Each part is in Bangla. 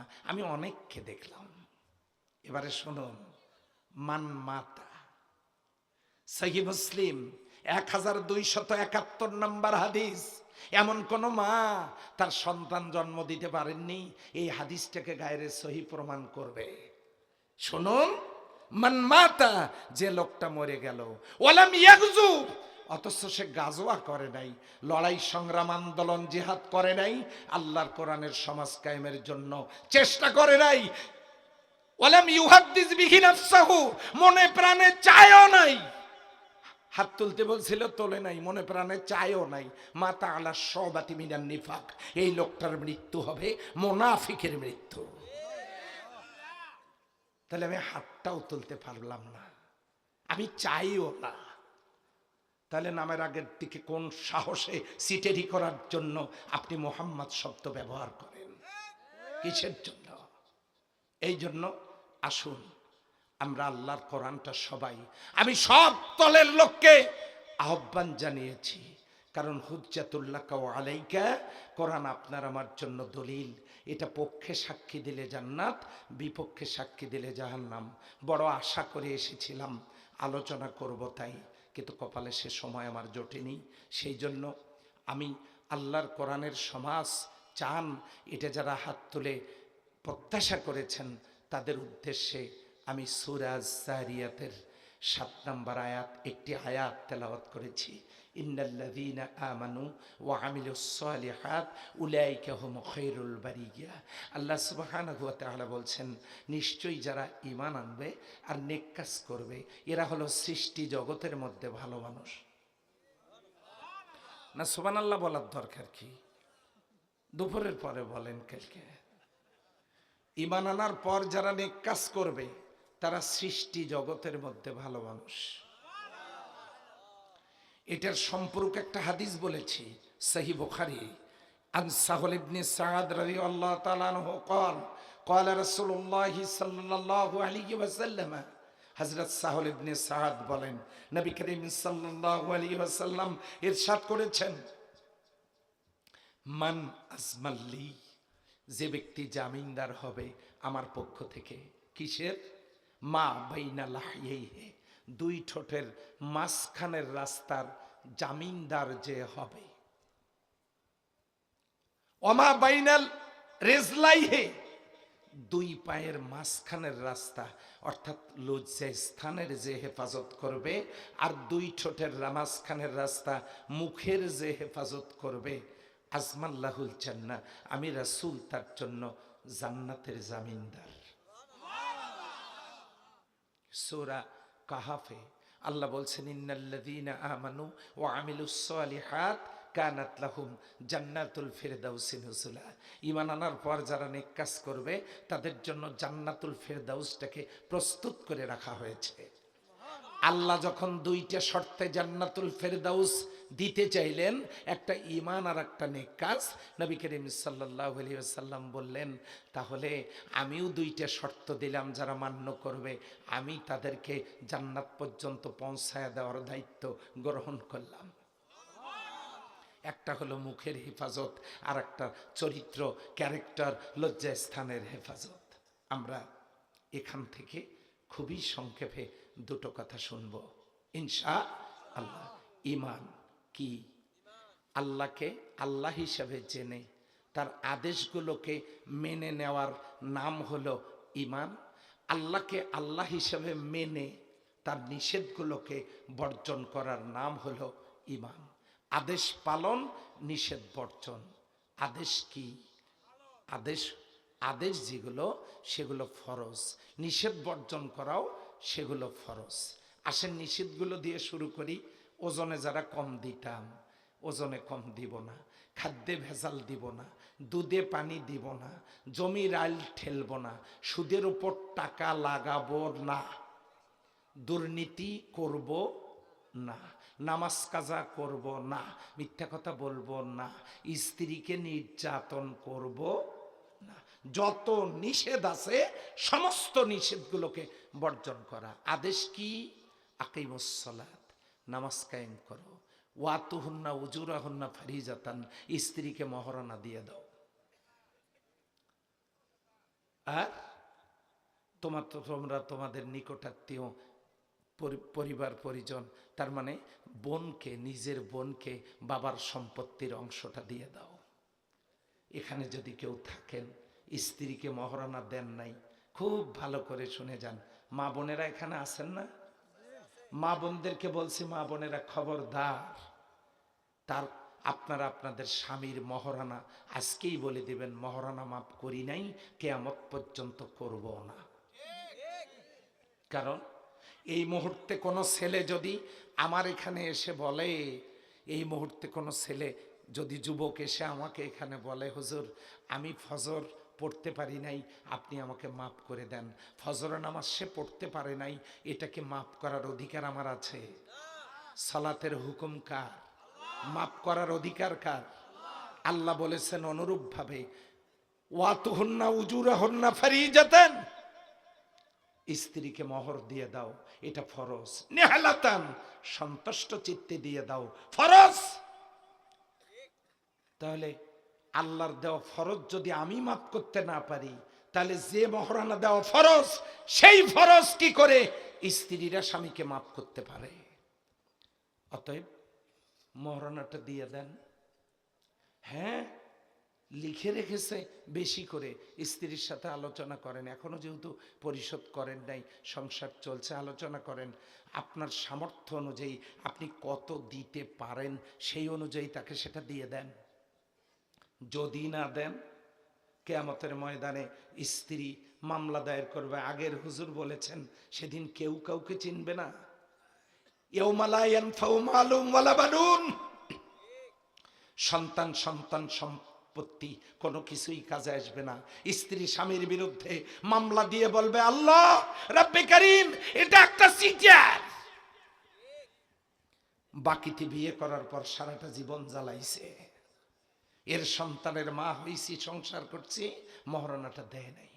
না, আমি অনেককে দেখলাম। এবারে শুনুন, মান মাতা, সহিহ মুসলিম 1271 নম্বর হাদিস। এমন কোন মা তার সন্তান জন্ম দিতে পারেননি, এই হাদিসটাকে গায়রে সহি প্রমাণ করবে। শুনুন, মান মাতা, যে লোকটা মরে গেল, ওয়ালাম ইয়াগজু, অথচ সে গাজওয়া করে নাই, লড়াই সংগ্রাম আন্দোলন জিহাদ করে নাই, আল্লাহর কোরআনের সমাজ কায়েমের জন্য চেষ্টা করে নাই, ওয়ালাম ইউহাদ্দিস বিহি নাফসাহু, মনে প্রাণে চায়ও নাই, হাত তুলতে বলছিল তোলে নাই, মনে প্রাণে চায়ও নাই, মাতা আলা সবাতি মিনান নিফাক, এই লোকটার মৃত্যু হবে মুনাফিকের মৃত্যু। তাহলে আমি হাতটাও তুলতে পারলাম না, আমি চাইও না, তাহলে নামের আগের দিকে কোন সাহসে সিটেরি করার জন্য আপনি মোহাম্মদ শব্দ ব্যবহার করেন? কিসের জন্য? এই জন্য আসুন আমরা আল্লাহর কোরআনটা সবাই, আমি সব দলের লোককে আহ্বান জানিয়েছি, কারণ হুজ্জাতুল্লাহ আলাইকা, কোরআন আপনার আমার জন্য দলিল। এটা পক্ষে সাক্ষী দিলে জান্নাত, বিপক্ষে সাক্ষী দিলে জাহান্নাম। বড় আশা করে এসেছিলাম আলোচনা করব তাই, কিন্তু কপালে সে সময় আমার জোটেনি। সেই জন্য আমি আল্লাহর কোরআনের সমাজ চান, এটা যারা হাত তুলে প্রত্যাশা করেছেন তাদের উদ্দেশ্যে আমি সূরা যারিয়াতের 7 নম্বর আয়াত, একটি আয়াত তেলাওয়াত করেছি। ইন্নাল্লাযীনা আমানু ওয়া আমিলুস সালিহাত উলাইকা হুম খায়রুল বারিয়া। আল্লাহ সুবহানাহু ওয়া তাআলা বলছেন, নিশ্চয়ই যারা ঈমান আনবে আর নেক কাজ করবে এরা হলো সৃষ্টি জগতের মধ্যে ভালো মানুষ। না সুবহানাল্লাহ বলার দরকার কি? দুপুরের পরে বলেন কালকে। ঈমান আনার পর যারা নেক কাজ করবে তারা সৃষ্টি জগতের মধ্যে ভালো মানুষ। এটার সম্পর্কে একটা হাদিস বলেছি, সহিহ বুখারী, আন সাহল ইবনে সাদ রাদিয়াল্লাহু তাআলা আনহু قال قال رسول الله সাল্লাল্লাহু আলাইহি ওয়াসাল্লাম, হযরত সাহল ইবনে সাদ বলেন, নবী করিম সাল্লাল্লাহু আলাইহি ওয়াসাল্লাম ইরশাদ করেছেন, মান আজমাল্লি, যে ব্যক্তি জামিনদার হবে আমার পক্ষ থেকে, কিসের? মা বাইনা লাহইহি, দুই ঠোঁটের মাঝখানের রাস্তার জামিনদার যে হবে, ওমা বাইনাল রিজলাইহি, দুই পায়ের মাঝখানের রাস্তা অর্থাৎ লজ্জা স্থানের যে হেফাজত করবে, আর দুই ঠোঁটের মাঝখানের রাস্তা মুখের যে হেফাজত করবে, আজমাল্লাহুল জান্নাহ, আমি রাসূল তার জন্য জান্নাতের জামিনদার। সূরা কাহাফে আল্লাহ বলছেন, ইন্নাল্লাযীনা আমানু ওয়া আমিলুস সালিহাত কানাত লাহুম জান্নাতুল ফিরদাউসি নুজুলা। ঈমান আনার পর যারা নেক কাজ করবে তাদের জন্য জান্নাতুল ফিরদাউসটাকে প্রস্তুত করে রাখা হয়েছে। আল্লাহ যখন দুইটা শর্তে জান্নাতুল ফেরদাউস দিতে চাইলেন, একটা ঈমান আর একটা নেক কাজ, নবী করিম সাল্লাল্লাহু আলাইহি ওয়াসাল্লাম বললেন, তাহলে আমিও দুইটা শর্ত দিলাম, যারা মান্য করবে আমি তাদেরকে জান্নাত পর্যন্ত পৌঁছায় দেওয়ার দায়িত্ব গ্রহণ করলাম। একটা হলো মুখের হেফাজত, আর একটা চরিত্র, ক্যারেক্টার, লজ্জা স্থানের হেফাজত। আমরা এখান থেকে খুবই সংক্ষেপে দুটো কথা শুনবো ইনশাআল্লাহ। ঈমান কি? আল্লাহকে আল্লাহ হিসাবে জেনে তার আদেশগুলোকে মেনে নেওয়ার নাম হলো ঈমান। আল্লাহকে আল্লাহ হিসাবে মেনে তার নিষেধগুলোকে বর্জন করার নাম হলো ঈমান। আদেশ পালন, নিষেধ বর্জন। আদেশ কি? আদেশ আদেশ যেগুলো সেগুলো ফরজ, নিষেধ বর্জন করাও সেগুলো ফরজ। আসেন নিষেধগুলো দিয়ে শুরু করি। ওজনে যারা কম দিতাম, ওজনে কম দিব না, খাদ্যে ভেজাল দিব না, দুধে পানি দিব না, জমির আইল ঠেলব না, সুদের উপর টাকা লাগাবো না, দুর্নীতি করব না, নামাজ কাজা করব না, মিথ্যা কথা বলবো না, স্ত্রীকে নির্যাতন করব না, যত নিষেধ আছে সমস্ত নিষেধগুলোকে বর্জন করা। আদেশ কি? আকিমুস সালাত, নামাজ কায়েম করো, ওয়াতুহুন্না উজুরাহুন্না ফারিজাতান, স্ত্রীকে মহারণা দিয়ে দাও। আর তোমরা তোমাদের নিকটাত্মীয় পরিবার পরিজন, তার মানে বোনকে, নিজের বোনকে বাবার সম্পত্তির অংশটা দিয়ে দাও। এখানে যদি কেউ থাকেন স্ত্রীকে মহারণা দেন নাই, খুব ভালো করে শুনে যান। মা বোনেরা এখানে আছেন না? মা বোনদেরকে বলছি, মা বোনেরা খবরদার, তার আপনারা আপনাদের স্বামীর মহারণা আজকেই বলে দিবেন, মহারণা মাপ করি নাই, কিয়ামত পর্যন্ত করব না। কারণ এই মুহূর্তে কোনো ছেলে যদি আমার এখানে এসে বলে, এই মুহূর্তে কোনো ছেলে যদি যুবক এসে আমাকে এখানে বলে, হুজুর আমি ফজর পড়তে পারি নাই, আপনি আমাকে মাফ করে দেন, ফজরের নামাজ সে পড়তে পারে নাই, এটাকে মাফ করার অধিকার আমার আছে? সালাতের হুকুম কার? মাফ করার অধিকার কার? আল্লাহ বলেছেন অনুরূপ ভাবে, ওয়াতুহুন্না উজুরাহুন্না ফারিজাতান, স্ত্রীকে মোহর দিয়ে দাও, এটা ফরজ। নেহালাতান, সন্তুষ্ট চিত্তে দিয়ে দাও, ফরজ। তাহলে আল্লাহর দেওয়া ফরজ যদি আমি মাফ করতে না পারি, তাহলে যে মহারণা দেওয়া ফরজ, সেই ফরজ কি করে স্ত্রীরা স্বামীকে মাফ করতে পারে? অতএব মহারণাটা দিয়ে দেন। হ্যাঁ, লিখে রেখেছে বেশি করে, স্ত্রীর সাথে আলোচনা করেন, এখনো যেহেতু পরিশোধ করেন নাই, সংসার চলছে, আলোচনা করেন, আপনার সামর্থ্য অনুযায়ী আপনি কত দিতে পারেন সেই অনুযায়ী তাকে সেটা দিয়ে দেন। যদি না দেন, কিয়ামতের ময়দানে স্ত্রী মামলা দায়ের করবে। আগের হুজুর বলেছেন সেদিন কেউ কাউকে চিনবে না। ইয়াউমা লা ইয়ানফাউ মালুন ওয়ালা বানুন, সন্তান সম্পত্তি কোনো কিছুই কাজে আসবে না। স্ত্রী স্বামীর বিরুদ্ধে মামলা দিয়ে বলবে, আল্লাহ রাব্বে কারীম, এটা একটা সিটার। বাকিতে বিয়ে করার পর সারাটা জীবন জ্বালাইছে, এর সন্তানের মা হইছি, সংসার করছি, মহারণাটা দেয় নাই।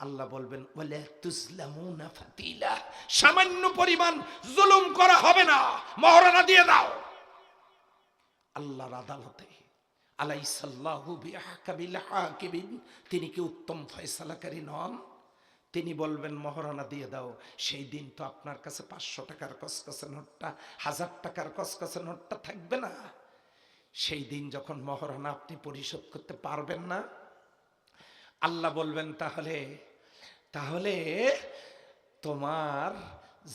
আল্লাহ বলবেন, ওয়ালা তুজলামুনা ফাতিলা, সামান্য পরিমাণ জুলুম করা হবে না, মহারণা দিয়ে দাও। আল্লাহর আদালতে আলাইসাল্লাহু বিআহকামিল হাকিমিন, তিনি কি উত্তম ফয়সালাকারী নন? তিনি বলবেন মহারণা দিয়ে দাও। সেই দিন তো আপনার কাছে 500 টাকার কসকসে নোটটা, 1000 টাকার কসকসে নোটটা থাকবে না। সেই দিন যখন মহারণা আপনি পরিশোধ করতে পারবেন না, আল্লাহ বলবেন, তাহলে তোমার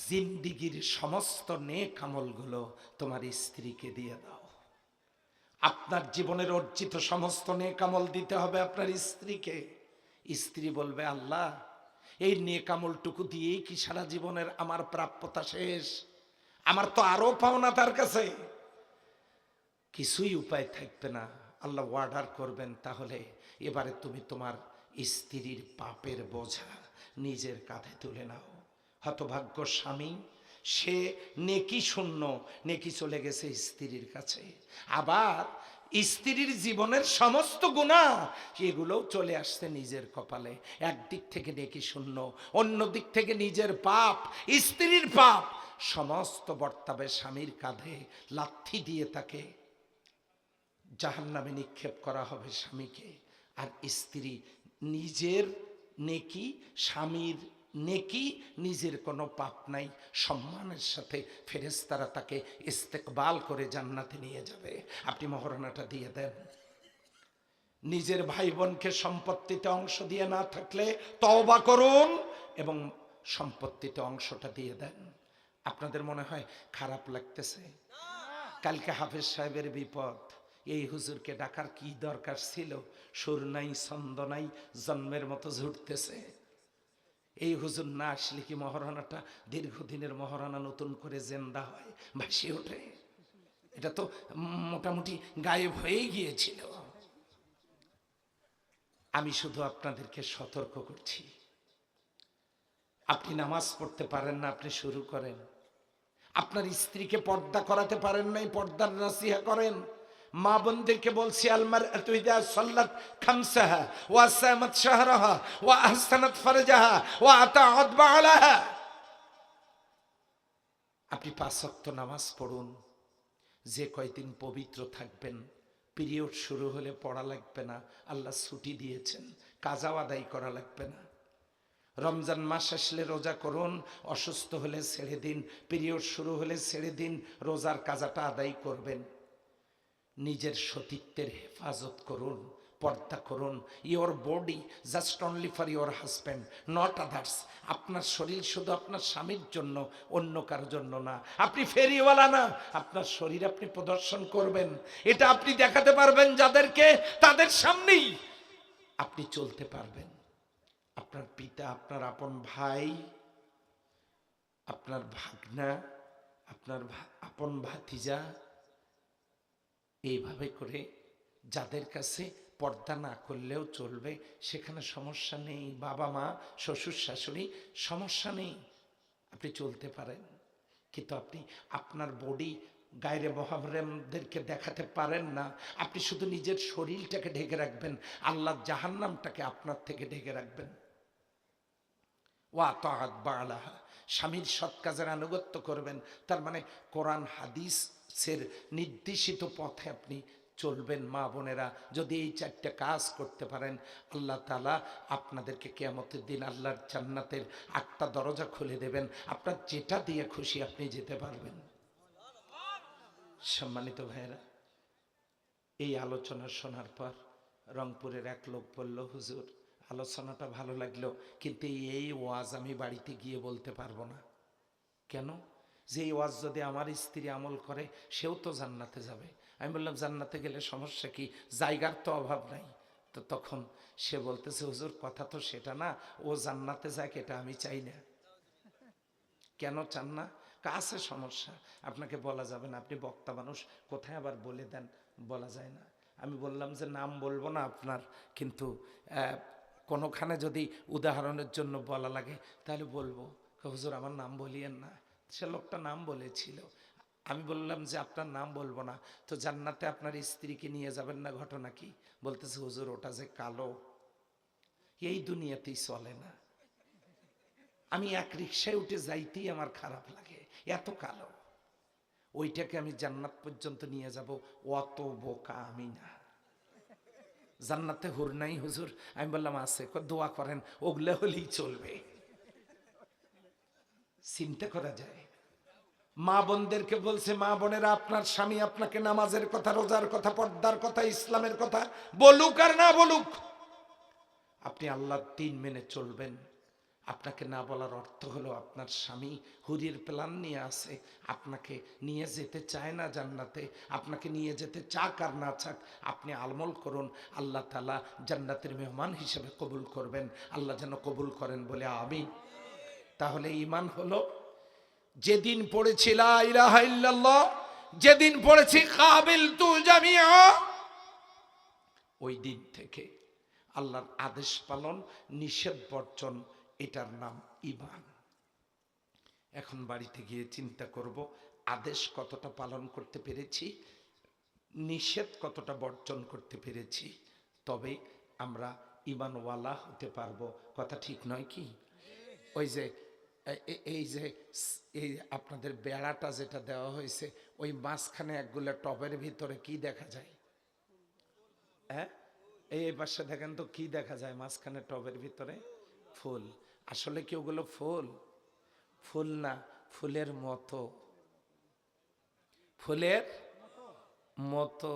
জিন্দিগির সমস্ত নেক আমলগুলো তোমার স্ত্রীকে দিয়ে দাও। আপনার জীবনের অর্জিত সমস্ত নেক আমল দিতে হবে আপনার স্ত্রীকে। স্ত্রী বলবে, আল্লাহ এই নেক আমলটুকু দিয়েই কি সারা জীবনের আমার প্রাপ্যতা শেষ? আমার তো আরো পাওনা তার কাছে। কিছুই উপায় থাকবে না। আল্লাহ অর্ডার করবেন, তাহলে এবারে তুমি তোমার স্ত্রীর পাপের বোঝা নিজের কাঁধে তুলে নাও। হতভাগ্য স্বামী, সে নেকি শূন্য, নেকি চলে গেছে স্ত্রীর কাছে। আবার স্ত্রীর জীবনের সমস্ত গুনাহ এগুলোও চলে আসছে নিজের কপালে। একদিক থেকে নেকি শূন্য, অন্য দিক থেকে নিজের পাপ, স্ত্রীর পাপ, সমস্ত বর্তাবে স্বামীর কাঁধে। লাথি দিয়ে তাকে জাহান্নামে নিক্ষেপ করা হবে স্বামীকে। আর স্ত্রী নিজের নেকি, স্বামীর নেকি, নিজের কোনো পাপ নাই, সম্মানের সাথে ফেরেশতারা তাকে ইস্তেকবাল করে জান্নাতে নিয়ে যাবে। আপনি মহারণাটা দিয়ে দেন। নিজের ভাই বোনকে সম্পত্তিতে অংশ দিয়ে না থাকলে তওবা করুন এবং সম্পত্তিতে অংশটা দিয়ে দেন। আপনাদের মনে হয় খারাপ লাগতেছে? কালকে হাফেজ সাহেবের বিপদ, এই হুজুরকে ডাকার কি দরকার ছিল? সুর নাই, ছন্দ নাই, জন্মের মতো ঝুটতেছে। এই হুজুর না আসলে কি মহারণাটা, দীর্ঘদিনের মহারণা নতুন করে জেন্দা হয়, ভাসে ওঠে? এটা তো মোটামুটি গায়েব হয়ে গিয়েছিল। আমি শুধু আপনাদেরকে সতর্ক করছি, আপনি নামাজ পড়তে পারেন না, আপনি শুরু করেন। আপনার স্ত্রীকে পর্দা করাতে পারেন নাই, পর্দার নাসিহা করেন। মা বোনদেরকে বলছি, আলমারআতু ইযা সাল্লাত খামসাহা ওয়া সামাত শাহরাহা ওয়া আহসানাত ফারজাহা ওয়া আতাআত বালাহা। আপনি 5 ওয়াক্ত নামাজ পড়ুন। যে কয়দিন পবিত্র থাকবেন, পিরিয়ড শুরু হলে পড়া লাগবে না, আল্লাহ ছুটি দিয়েছেন। কাজাও আদায় করা লাগবে না। রমজান মাস আসলে রোজা করুন, অসুস্থ হলে ছেড়ে দিন, পিরিয়ড শুরু হলে ছেড়ে দিন, রোজার কাজাটা আদায় করবেন। নিজের সতীত্বের হেফাজত করুন, পর্দা করুন। Your body just only for your husband, not others. আপনার শরীর শুধু আপনার স্বামীর জন্য, অন্য কারোর জন্য না। আপনি ফেরিওয়ালা না, আপনার শরীর আপনি প্রদর্শন করবেন, এটা আপনি দেখাতে পারবেন যাদেরকে, তাদের সামনেই আপনি চলতে পারবেন। আপনার পিতা, আপনার আপন ভাই, আপনার ভাগনা, আপনার আপন ভাতিজা, এইভাবে করে যাদের কাছে পর্দা না করলেও চলবে, সেখানে সমস্যা নেই। বাবা মা, শ্বশুর শাশুড়ি, সমস্যা নেই, আপনি চলতে পারেন। কিন্তু আপনি আপনার বডি গায়রে মোহাররমদেরকে দেখাতে পারেন না। আপনি শুধু নিজের শরীরটাকে ঢেকে রাখবেন, আল্লাহ জাহান্নামটাকে আপনার থেকে ঢেকে রাখবেন। ওয়া তাআত বালাহা, স্বামীর সৎ কাজের আনুগত্য করবেন, তার মানে কোরআন হাদিসের নির্দেশিত পথে আপনি চলবেন। মা বোনেরা, যদি এই চারটে কাজ করতে পারেন, আল্লাহ তাআলা আপনাদেরকে কিয়ামতের দিন আল্লাহর জান্নাতের 8টা দরজা খুলে দেবেন। আপনার যেটা দিয়ে খুশি আপনি যেতে পারবেন। সম্মানিত ভাইয়েরা, এই আলোচনা শোনার পর রংপুরের এক লোক বলল, হুজুর আলোচনাটা ভালো লাগলো, কিন্তু এই ওয়াজ আমি বাড়িতে গিয়ে বলতে পারবো না। কেন? যে এই ওয়াজ যদি আমার স্ত্রী আমল করে, সেও তো জান্নাতে যাবে। আমি বললাম, জান্নাতে গেলে সমস্যা কি, জায়গার তো অভাব নাই। তো তখন সে বলতেছে, হুজুর কথা তো সেটা না, ও জান্নাতে যাক এটা আমি চাই না। কেন চান না? কাছে সমস্যা, আপনাকে বলা যাবে না, আপনি বক্তা মানুষ, কোথায় আবার বলে দেন, বলা যায় না। আমি বললাম যে নাম বলবো না আপনার, কিন্তু কোনোখানে যদি উদাহরণের জন্য বলা লাগে তাহলে বলবো। হুজুর আমার নাম বলিয়েন না। সে লোকটা নাম বলেছিল। আমি বললাম যে আপনার নাম বলবো না, তো জান্নাতে আপনার স্ত্রীকে নিয়ে যাবেন না, ঘটনা কি? বলতেছে, হুজুর ওটা যে কালো, এই দুনিয়াতেই চলে না। আমি এক রিক্সায় উঠে যাইতেই আমার খারাপ লাগে, এত কালো। ওইটাকে আমি জান্নাত পর্যন্ত নিয়ে যাব, অত বোকা আমি না। জান্নাতে হুর নাই হুজুর? আমি বললাম আছে। দোয়া করেন, ওগুলো হলেই চলবে। চিন্তা করা যায়। মা বোনদেরকে বলছে, মা বোনেরা, আপনার স্বামী আপনাকে নামাজের কথা, রোজার কথা, পর্দার কথা, ইসলামের কথা বলুক আর না বলুক, আপনি আল্লাহর দ্বীন মেনে চলবেন। আপনাকে না বলার অর্থ হলো আপনার স্বামী হুরির প্ল্যান নিয়ে আসে, আপনাকে নিয়ে যেতে চায় না জান্নাতে। আপনাকে নিয়ে যেতে চাক আর না চাক, আপনি আমল করুন, আল্লাহ তাআলা জান্নাতের মেহমান হিসেবে কবুল করবেন। আল্লাহ যেন কবুল করেন বলে আমিন। তাহলে ঈমান হলো, যেদিন পড়েছি লা ইলাহা ইল্লাল্লাহ, যেদিন পড়েছি কাবিলতু জামিআ, ওই দিন থেকে আল্লাহর আদেশ পালন, নিষেধ বর্জন, এটার নাম ঈমান। এখন বাড়িতে গিয়ে চিন্তা করব, আদেশ কতটা পালন করতে পেরেছি, নিষেধ কতটা বর্জন করতে পেরেছি, তবে আমরা ঈমানওয়ালা হতে পারবো। কথা ঠিক নয় কি? ওই যে এই যে এই আপনাদের বেড়াটা যেটা দেওয়া হয়েছে, ওই মাঝখানে একগুলো টবের ভিতরে কি দেখা যায়? হ্যাঁ, এই পাশে দেখেন তো কি দেখা যায় মাঝখানে টবের ভিতরে? ফুল। আসলে কি ওগুলো ফুল? ফুল না, ফুলের মতো, ফুলের মতো।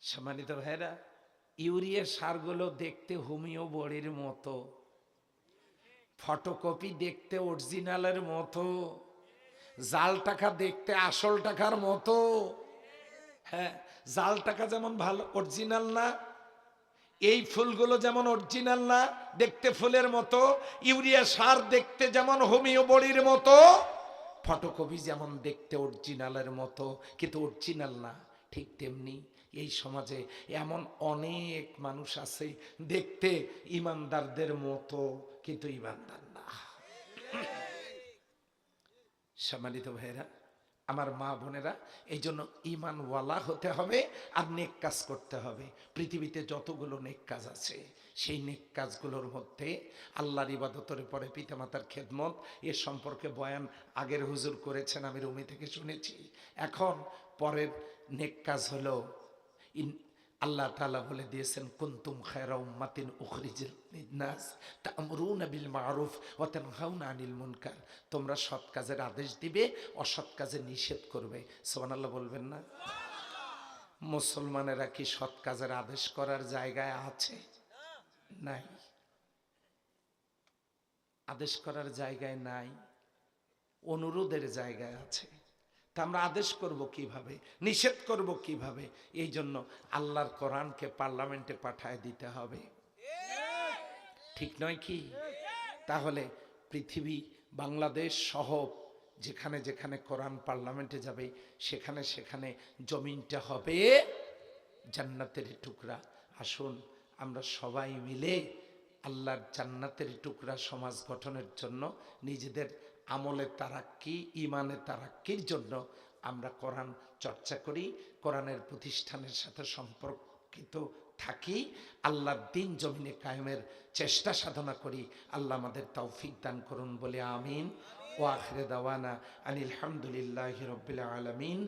সম্মানিত ভাইরা, ইউরিয়া সারগুলো দেখতে হোমিও বড়ির মতো, ফটোকপি দেখতে অরিজিনালের মতো, জাল টাকা দেখতে আসল টাকার মতো। হ্যাঁ, জাল টাকা যেমন ভালো অরিজিনাল না, এই ফুলগুলো যেমন অরিজিনাল না, দেখতে ফুলের মতো, ইউরিয়া সার দেখতে যেমন হোমিও বড়ির মতো, ফটোকপি যেমন দেখতে অরিজিনালের মতো কিন্তু অরিজিনাল না, ঠিক তেমনি এই সমাজে এমন অনেক মানুষ আছে দেখতে ইমানদারদের মতো কিন্তু ইমানদার না। সম্মানিত ভাইরা, আমার মা বোনেরা, এই জন্য ঈমানওয়ালা হতে হবে আর নেক কাজ করতে হবে। পৃথিবীতে যতগুলো নেক কাজ আছে, সেই নেক কাজগুলোর মধ্যে আল্লাহর ইবাদতের পরে পিতামাতার খেদমত, এ সম্পর্কে বয়ান আগের হুজুর করেছেন, আমি রুমি থেকে শুনেছি। এখন পরের নেক কাজ হলো আল্লাহ তাআলা বলে দিয়েছেন কুনতুম খায়রা উম্মাতিন উখরিজাত লিন-নাস তা'মুরুনা বিল মা'রুফ ওয়া তানহাউনা আনিল মুনকার। তোমরা সৎ কাজের আদেশ দিবে, অসৎ কাজে নিষেধ করবে। সুবহানাল্লাহ বলবেন না? মুসলমানেরা কি সৎ কাজের আদেশ করার জায়গায় আছে? নাই। আদেশ করার জায়গায় নাই, অনুরোধের জায়গায় আছে। তা আমরা আদেশ করব কিভাবে, নিষেধ করব কিভাবে? এই জন্য আল্লাহর কোরআনকে পার্লামেন্টে পাঠায় দিতে হবে, ঠিক নয় কি? তাহলে পৃথিবী, বাংলাদেশ সহ যেখানে যেখানে কোরআন পার্লামেন্টে যাবে সেখানে সেখানে জমিনটা হবে জান্নাতের টুকরা। আসুন আমরা সবাই মিলে আল্লাহর জান্নাতের টুকরা সমাজ গঠনের জন্য, নিজেদের আমলে তারাক্কি, ইমানে তারাক্কির জন্য আমরা কোরআন চর্চা করি, কোরআনের প্রতিষ্ঠানের সাথে সম্পর্কিত থাকি, আল্লাহর দ্বীন জমিনে কায়েমের চেষ্টা সাধনা করি। আল্লাহ আমাদের তৌফিক দান করুন বলে আমিন। ওয়া আখিরে দাওয়ানা আনিল হামদুলিল্লাহি রাব্বিল আলামিন।